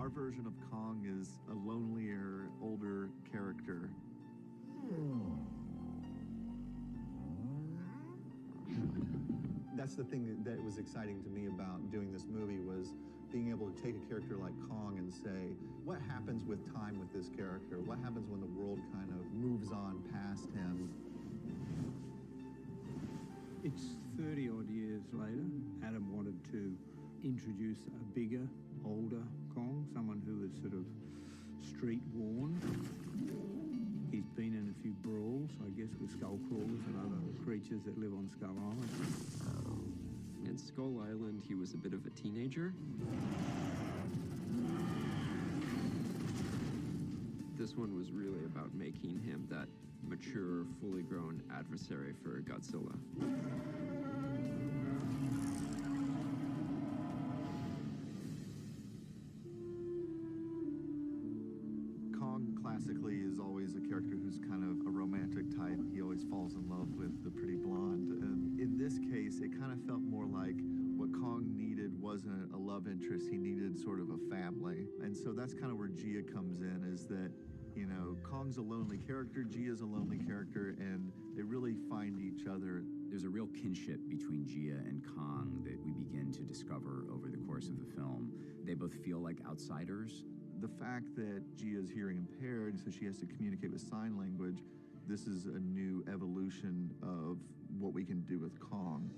Our version of Kong is a lonelier, older character. That's the thing that was exciting to me about doing this movie, was being able to take a character like Kong and say, what happens with time with this character? What happens when the world kind of moves on past him? It's 30-odd years later. Adam wanted to introduce a bigger, older Kong, someone who was sort of street-worn. He's been in a few brawls, I guess, with skull crawlers and other creatures that live on Skull Island. In Skull Island, he was a bit of a teenager. This one was really about making him that mature, fully grown adversary for Godzilla. Kong classically is always a character who's kind of a romantic type. He always falls in love with the pretty blonde. And in this case, it kind of felt more like what Kong needed wasn't a love interest. He needed sort of a family. And so that's kind of where Gia comes in, is that, you know, Kong's a lonely character, Gia's a lonely character, and they really find each other. There's a real kinship between Gia and Kong that we begin to discover over the course of the film. They both feel like outsiders. The fact that Gia's hearing impaired, so she has to communicate with sign language, this is a new evolution of what we can do with Kong.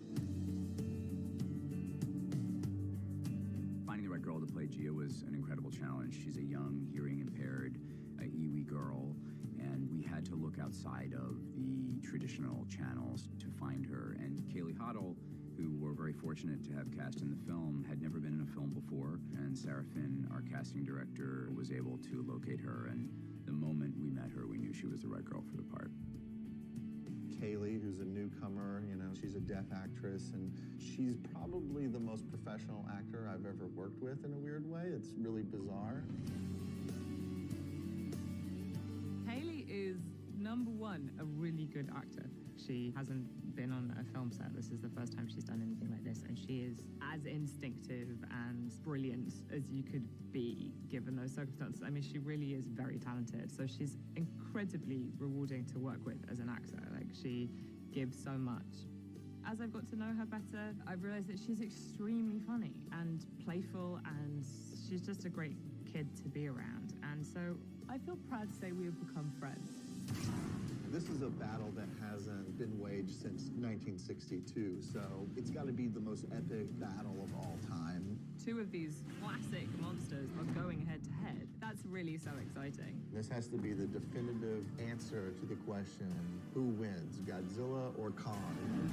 Finding the right girl to play Gia was an incredible challenge. She's a young, hearing-impaired Iwi girl, and we had to look outside of the traditional channels to find her. And Kaylee Hoddle, who we're very fortunate to have cast in the film, had never been in a film before, and Sarah Finn, our casting director, was able to locate her, and the moment we met her, we knew she was the right girl for the part. Kaylee, who's a newcomer, you know, she's a deaf actress, and she's probably the most professional actor I've ever worked with in a weird way. It's really bizarre. Kaylee is, number one, a really good actor. She hasn't been on a film set. This is the first time she's done anything like this, and she is as instinctive and brilliant as you could be given those circumstances. I mean, she really is very talented. So she's incredibly rewarding to work with as an actor. Like, she gives so much. As I've got to know her better, I've realized that she's extremely funny and playful, and she's just a great kid to be around. And so I feel proud to say we have become friends. This is a battle that hasn't been waged since 1962, so it's got to be the most epic battle of all time. Two of these classic monsters are going head to head. That's really so exciting. This has to be the definitive answer to the question, who wins, Godzilla or Kong?